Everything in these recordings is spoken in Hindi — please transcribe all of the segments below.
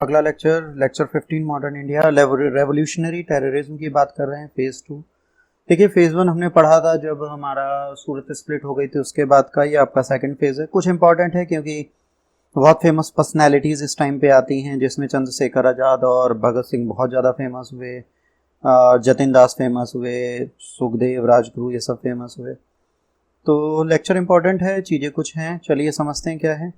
अगला lecture 15 modern India revolutionary terrorism की बात कर रहे हैं, फेज़ 2। देखिए, फेज़ 1 हमने पढ़ा था जब हमारा सूरत स्प्लिट हो गई थी, उसके बाद का ये आपका सेकंड फेज़ है। कुछ इंपॉर्टेंट है क्योंकि बहुत फेमस पर्सनैलिटीज़ इस टाइम पे आती हैं, जिसमें चंद्रशेखर आज़ाद और भगत सिंह बहुत ज़्यादा फेमस हुए, जतिन दास फेमस हुए, सुखदेव, राजगुरु, ये सब फेमस हुए। तो लेक्चर इंपॉर्टेंट है, चीज़ें कुछ हैं, चलिए समझते हैं क्या है।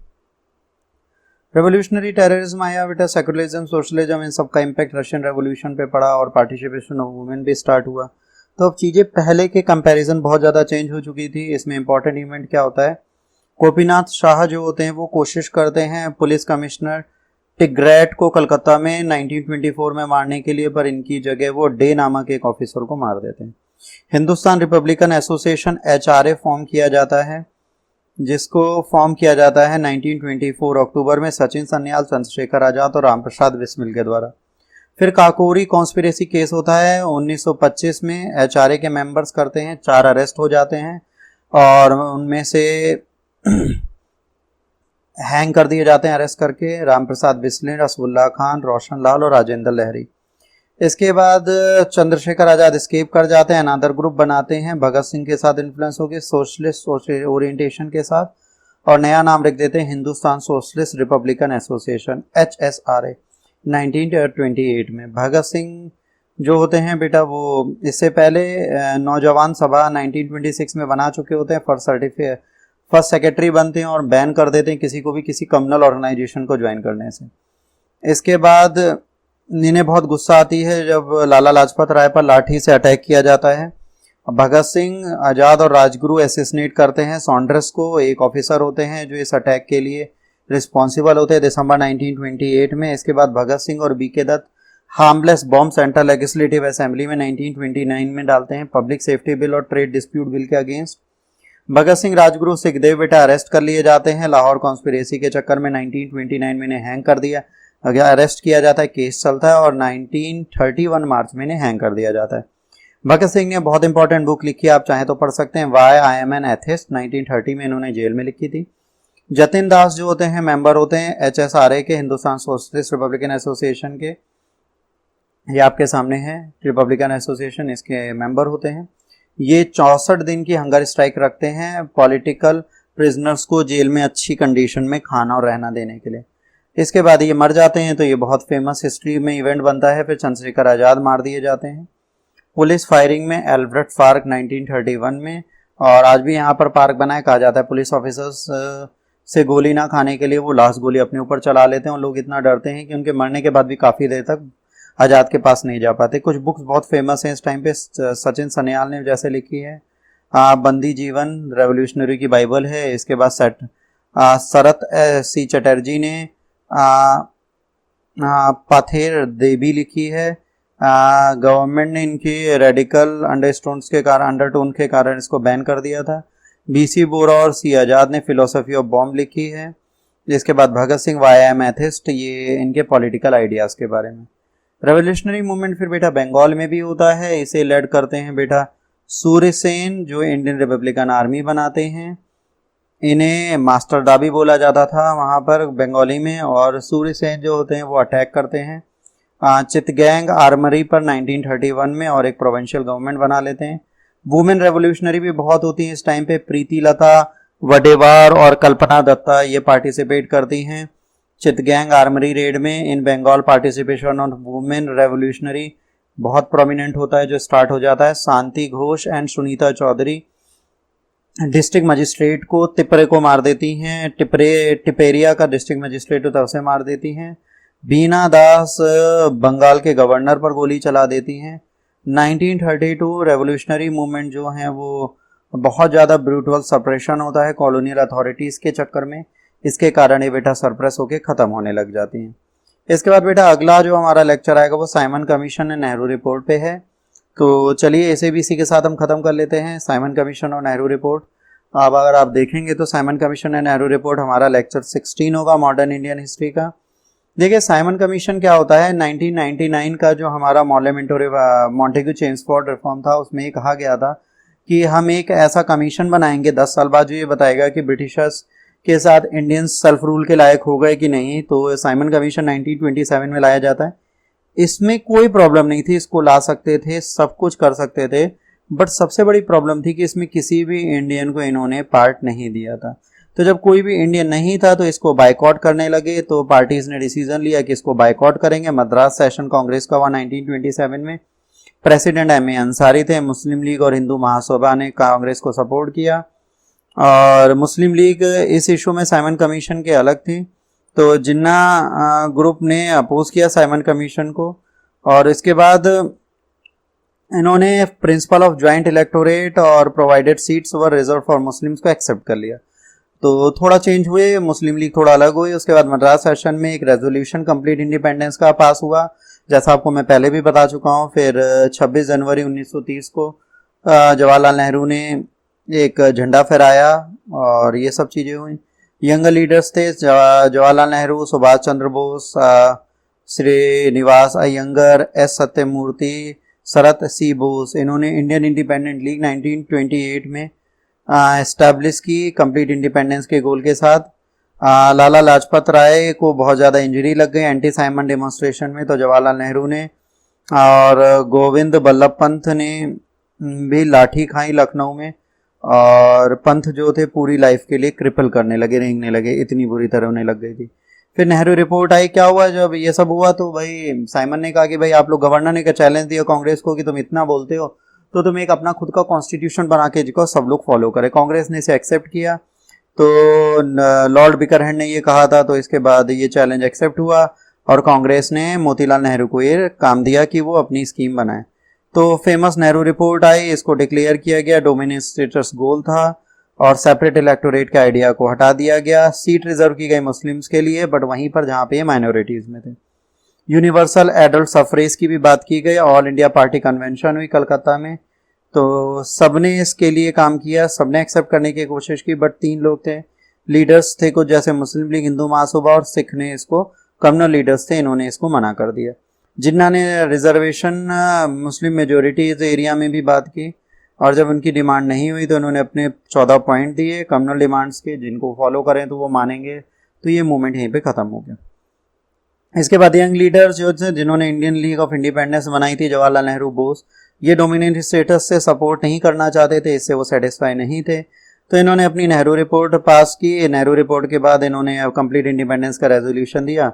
रेवोल्यूशनरी टेररिज्म आया बेटा, सेकुलरिज्म, सोशलिज्म, इन सब का इम्पैक्ट रशियन रेवोल्यूशन पे पड़ा और पार्टिसिपेशन ऑफ वुमेन भी स्टार्ट हुआ। तो अब चीज़ें पहले के कंपैरिजन बहुत ज़्यादा चेंज हो चुकी थी। इसमें इंपॉर्टेंट इवेंट क्या होता है, गोपीनाथ शाह जो होते हैं वो कोशिश करते हैं पुलिस कमिश्नर टिग्रैट को कलकत्ता में 1924 में मारने के लिए, पर इनकी जगह वो डे नामक एक ऑफिसर को मार देते हैं। Hindustan Republican association HRA form किया जाता है, जिसको फॉर्म किया जाता है 1924 अक्टूबर में सचिन सन्याल, चंद्रशेखर आजाद और रामप्रसाद बिस्मिल के द्वारा। फिर काकोरी कॉन्स्पिरेसी केस होता है 1925 में, HRA के मेंबर्स करते हैं, 4 अरेस्ट हो जाते हैं और उनमें से हैंग कर दिए जाते हैं अरेस्ट करके, रामप्रसाद बिस्मिल, रसूलुल्लाह खान, रोशन लाल और राजेंद्र लहरी। इसके बाद चंद्रशेखर आजाद स्केप कर जाते हैं, अनादर ग्रुप बनाते हैं भगत सिंह के साथ इन्फ्लुएंस होकर, सोशलिस्ट ओरिएंटेशन के साथ, और नया नाम रख देते हैं Hindustan socialist Republican association HSRA 1928 में। भगत सिंह जो होते हैं बेटा वो इससे पहले नौजवान सभा 1926 में बना चुके होते हैं, फर्स्ट सेक्रेटरी बनते हैं और बैन कर देते हैं किसी को भी किसी कम्युनल ऑर्गेनाइजेशन को ज्वाइन करने से। इसके बाद इन्हें बहुत गुस्सा आती है जब लाला लाजपत राय पर लाठी से अटैक किया जाता है। भगत सिंह, आज़ाद और राजगुरु असिस्नेट करते हैं सॉन्ड्रेस को, एक ऑफिसर होते हैं जो इस अटैक के लिए रिस्पॉन्सिबल होते हैं, दिसंबर 1928 में। इसके बाद भगत सिंह और BK Dutt harmless bomb central legislative assembly में 1929 में डालते हैं, पब्लिक सेफ्टी बिल और ट्रेड डिस्प्यूट बिल के अगेंस्ट। भगत सिंह, राजगुरु, सुखदेव बेटा अरेस्ट कर लिए जाते हैं लाहौर कॉन्स्पिरेसी के चक्कर में। 1929 में इन्हें हैंग कर दिया, अरेस्ट किया जाता है, केस चलता है और 1931 मार्च में इन्हें हैंग कर दिया जाता है। भगत सिंह ने बहुत इंपॉर्टेंट बुक लिखी है, आप चाहें तो पढ़ सकते हैं, why I am an atheist, 1930 में इन्होंने जेल में लिखी थी। जतिन दास जो होते हैं मेंबर होते हैं HSRA के, हिंदुस्तान सोशलिस्ट रिपब्लिकन एसोसिएशन के, ये आपके सामने है रिपब्लिकन एसोसिएशन, इसके मेंबर होते हैं। ये 64 दिन की हंगर स्ट्राइक रखते हैं पॉलिटिकल प्रिजनर्स को जेल में अच्छी कंडीशन में खाना और रहना देने के लिए। इसके बाद ये मर जाते हैं, तो ये बहुत फेमस हिस्ट्री में इवेंट बनता है। फिर चंद्रशेखर आजाद मार दिए जाते हैं पुलिस फायरिंग में एल्बर्ट पार्क 1931 में, और आज भी यहाँ पर पार्क बनाया, कहा जाता है पुलिस ऑफिसर्स से गोली ना खाने के लिए वो लास्ट गोली अपने ऊपर चला लेते हैं और लोग इतना डरते हैं कि उनके मरने के बाद भी काफ़ी देर तक आज़ाद के पास नहीं जा पाते। कुछ बुक्स बहुत फेमस हैं इस टाइम पे, सचिन सन्याल ने जैसे लिखी है बंदी जीवन, रेवोल्यूशनरी की बाइबल है। इसके बाद शरत C चटर्जी ने पाथेर देवी लिखी है। गवर्नमेंट ने इनकी रेडिकल अंडरटोन के कारण इसको बैन कर दिया था। BC बोरा और C आज़ाद ने फिलोसफी ऑफ बॉम्ब लिखी है। इसके बाद Bhagat Singh, Y M atheist, ये इनके पॉलिटिकल आइडियाज़ के बारे में। रेवोल्यूशनरी मूवमेंट फिर बेटा बंगाल में भी होता है, इसे लेड करते हैं बेटा सूर्य सेन, जो इंडियन रिपब्लिकन आर्मी बनाते हैं। इन्हें मास्टर दा भी बोला जाता था वहाँ पर बंगाली में, और सूर्य सेन जो होते हैं वो अटैक करते हैं चितगैंग आर्मरी पर 1931 में और एक प्रोविंशियल गवर्नमेंट बना लेते हैं। वुमेन रेवोल्यूशनरी भी बहुत होती हैं इस टाइम पे, प्रीति लता वडेवार और कल्पना दत्ता ये पार्टिसिपेट करती हैं चितगैंग आर्मरी रेड में। In Bengal participation of women revolutionary बहुत प्रोमिनेंट होता है, जो स्टार्ट हो जाता है Shanti Ghosh and Suniti Chaudhary district magistrate को तिपरे को मार देती हैं, टिपेरिया का डिस्ट्रिक्ट मजिस्ट्रेट होता है उसे मार देती हैं। बीना दास बंगाल के गवर्नर पर गोली चला देती हैं। 1932 रेवोल्यूशनरी मूवमेंट जो है वो बहुत ज़्यादा ब्रूटल सप्रेशन होता है कॉलोनियल अथॉरिटीज़ के चक्कर में, इसके कारण ये बेटा सरप्रेस होकर ख़त्म होने लग जाती हैं। इसके बाद बेटा अगला जो हमारा लेक्चर आएगा वो Simon commission and Nehru report पे है। तो चलिए इसे भी इसी के साथ हम ख़त्म कर लेते हैं, साइमन कमीशन और नेहरू रिपोर्ट। अब अगर आप देखेंगे तो Simon commission and Nehru report हमारा लेक्चर 16 होगा मॉडर्न इंडियन हिस्ट्री का। देखिए साइमन कमीशन क्या होता है, 1999 का जो हमारा मॉन्टेग्यू चेम्सफोर्ड रिफॉर्म था उसमें ये कहा गया था कि हम एक ऐसा कमीशन बनाएंगे 10 साल बाद जो ये बताएगा कि ब्रिटिशर्स के साथ इंडियंस सेल्फ रूल के लायक हो गए कि नहीं, तो साइमन कमीशन 1927 में लाया जाता है। इसमें कोई प्रॉब्लम नहीं थी, इसको ला सकते थे, सब कुछ कर सकते थे, बट सबसे बड़ी प्रॉब्लम थी कि इसमें किसी भी इंडियन को इन्होंने पार्ट नहीं दिया था। तो जब कोई भी इंडियन नहीं था तो इसको बाइकआउट करने लगे, तो पार्टीज ने डिसीजन लिया कि इसको बाइकआउट करेंगे। मद्रास सेशन कांग्रेस का हुआ 1927 में। प्रेसिडेंट एम ए अंसारी थे। मुस्लिम लीग और हिंदू महासभा ने कांग्रेस को सपोर्ट किया, और मुस्लिम लीग इस इशू में साइमन कमीशन के अलग थी, तो जिन्ना ग्रुप ने अपोज किया साइमन कमीशन को, और इसके बाद इन्होंने प्रिंसिपल ऑफ ज्वाइंट इलेक्टोरेट और provided seats were reserve for Muslims को एक्सेप्ट कर लिया। तो थोड़ा चेंज हुए, मुस्लिम लीग थोड़ा अलग हुई। उसके बाद मद्रास सेशन में एक रेजोल्यूशन कंप्लीट इंडिपेंडेंस का पास हुआ, जैसा आपको मैं पहले भी बता चुका हूँ। फिर 26 जनवरी 1930 को जवाहरलाल नेहरू ने एक झंडा फहराया, और ये सब चीज़ें हुई। यंग लीडर्स थे जवाहरलाल नेहरू, सुभाष चंद्र बोस, श्रीनिवास अयंगर, एस सत्यमूर्ति, शरत सी बोस। इन्होंने इंडियन इंडिपेंडेंट लीग 1928 में एस्टैब्लिश की कंप्लीट इंडिपेंडेंस के गोल के साथ। लाला लाजपत राय को बहुत ज़्यादा इंजरी लग गई एंटी साइमन डेमोन्स्ट्रेशन में, तो जवाहरलाल नेहरू ने और गोविंद बल्लभ पंत ने भी लाठी खाई लखनऊ में, और पंथ जो थे पूरी लाइफ के लिए क्रिपल करने लगे, रेंगने लगे, इतनी बुरी तरह उन्हें लग गई थी। फिर नेहरू रिपोर्ट आई। क्या हुआ जब ये सब हुआ, तो भाई साइमन ने कहा कि भाई आप लोग, गवर्नर ने चैलेंज दिया कांग्रेस को कि तुम इतना बोलते हो तो तुम एक अपना खुद का कॉन्स्टिट्यूशन बना के जिसको सब लोग फॉलो करें। कांग्रेस ने इसे एक्सेप्ट किया, तो लॉर्ड बिकरहैम ने ये कहा था, तो इसके बाद ये चैलेंज एक्सेप्ट हुआ, और कांग्रेस ने मोतीलाल नेहरू को ये काम दिया कि वो अपनी स्कीम बनाए। तो फेमस नेहरू रिपोर्ट आई, इसको डिक्लेयर किया गया डोमिनेंट स्टेटस गोल था, और सेपरेट इलेक्टोरेट के आइडिया को हटा दिया गया। सीट रिजर्व की गई मुस्लिम्स के लिए, बट वहीं पर जहाँ पे माइनॉरिटीज में थे। यूनिवर्सल एडल्ट सफरेज की भी बात की गई। ऑल इंडिया पार्टी कन्वेंशन हुई कलकत्ता में, तो सबने इसके लिए काम किया, सबने एक्सेप्ट करने की कोशिश की, बट 3 लोग थे लीडर्स थे कुछ, जैसे मुस्लिम लीग, हिंदू महासभा और सिख ने इसको, कम्युनल लीडर्स थे, इन्होंने इसको मना कर दिया। जिन्ना ने रिजर्वेशन मुस्लिम मेजोरिटी एरिया में भी बात की, और जब उनकी डिमांड नहीं हुई तो उन्होंने अपने 14 पॉइंट दिए कम्युनल डिमांड्स के, जिनको फॉलो करें तो वो मानेंगे। तो ये मूवमेंट यहीं पे ख़त्म हो गया। इसके बाद यंग लीडर्स जो थे, जिन्होंने इंडियन लीग ऑफ इंडिपेंडेंस बनाई थी, जवाहरलाल नेहरू, बोस, ये डोमिनेंट स्टेटस से सपोर्ट नहीं करना चाहते थे, इससे वो सेटिस्फाई नहीं थे, तो इन्होंने अपनी नेहरू रिपोर्ट पास की। नेहरू रिपोर्ट के बाद इन्होंने कंप्लीट इंडिपेंडेंस का रेजोल्यूशन दिया।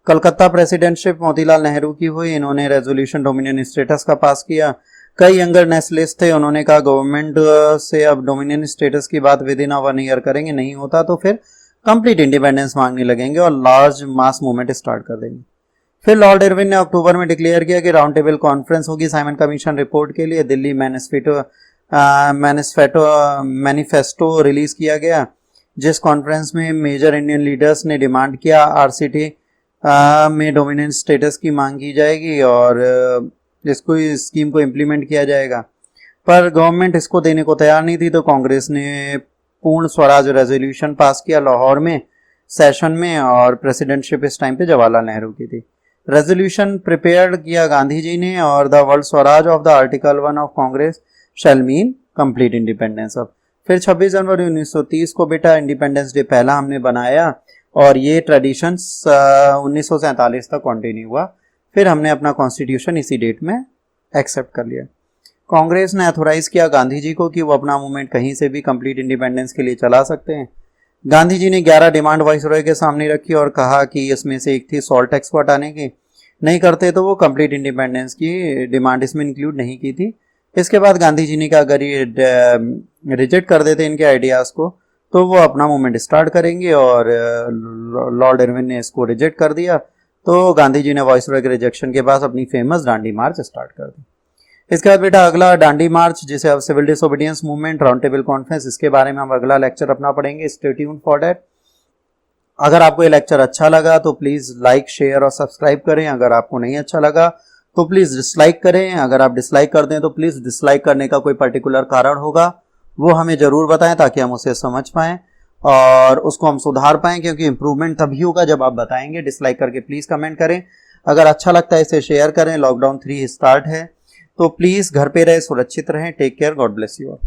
कलकत्ता प्रेसिडेंटशिप मोतीलाल नेहरू की हुई, इन्होंने रेजोल्यूशन डोमिनेंट स्टेटस का पास किया। कई यंगर नेशनलिस्ट थे, उन्होंने कहा गवर्नमेंट से अब डोमिनेंट स्टेटस की बात विद इन 1 ईयर करेंगे, नहीं होता तो फिर कंप्लीट इंडिपेंडेंस मांगने लगेंगे और लार्ज मास मूवमेंट स्टार्ट कर देंगे। फिर लॉर्ड इरविन ने अक्टूबर में डिक्लेयर किया कि राउंड टेबल कॉन्फ्रेंस होगी साइमन कमीशन रिपोर्ट के लिए। दिल्ली मैनिफेस्टो रिलीज किया गया, जिस कॉन्फ्रेंस में मेजर इंडियन लीडर्स ने डिमांड किया आरसीटी में डोमिनेंट स्टेटस की मांग की जाएगी और इसको इस स्कीम को इम्प्लीमेंट किया जाएगा, पर गवर्नमेंट इसको देने को तैयार नहीं थी। तो कांग्रेस ने पूर्ण स्वराज रेजोल्यूशन पास किया लाहौर में सेशन में, और प्रेसिडेंटशिप इस टाइम पे जवाहरलाल नेहरू की थी। रेजोल्यूशन प्रिपेयर्ड किया गांधी जी ने, और the word Swaraj of the article 1 of Congress shall mean complete independence of. फिर 26 जनवरी 1930 को बेटा इंडिपेंडेंस डे पहला हमने बनाया, और ये ट्रेडिशंस 1947 तक कंटिन्यू हुआ। फिर हमने अपना कॉन्स्टिट्यूशन इसी डेट में एक्सेप्ट कर लिया। कांग्रेस ने अथोराइज किया गांधी जी को कि वो अपना मूवमेंट कहीं से भी कंप्लीट इंडिपेंडेंस के लिए चला सकते हैं। गांधी जी ने 11 डिमांड वाइसरॉय के सामने रखी और कहा कि इसमें से एक थी सॉल्ट टैक्स को हटाने की, नहीं करते तो वो कंप्लीट इंडिपेंडेंस की डिमांड इसमें इंक्लूड नहीं की थी। इसके बाद गांधी जी ने कहा अगर ये रिजेक्ट कर देते इनके आइडियाज़ को तो वो अपना मूवमेंट स्टार्ट करेंगे, और लॉर्ड इरविन ने इसको रिजेक्ट कर दिया। तो गांधी जी ने वाइसरॉय के रिजेक्शन के बाद अपनी फेमस डांडी मार्च स्टार्ट कर दी। इसके बाद बेटा अगला डांडी मार्च, जिसे अब civil disobedience movement, round table conference, इसके बारे में हम अगला लेक्चर अपना पढ़ेंगे। Stay tuned for that. अगर आपको ये लेक्चर अच्छा लगा तो प्लीज़ लाइक, शेयर और सब्सक्राइब करें। अगर आपको नहीं अच्छा लगा तो प्लीज़ डिसलाइक करें। अगर आप डिसलाइक कर दें तो प्लीज़ डिसलाइक करने का कोई पर्टिकुलर कारण होगा वो हमें ज़रूर बताएं, ताकि हम उसे समझ पाएँ और उसको हम सुधार पाएँ, क्योंकि इंप्रूवमेंट तभी होगा जब आप बताएंगे। डिसलाइक करके प्लीज़ कमेंट करें। अगर अच्छा लगता है इसे शेयर करें। लॉकडाउन 3 स्टार्ट है, तो प्लीज़ घर पे रहे, सुरक्षित रहें। Take care, God bless you all.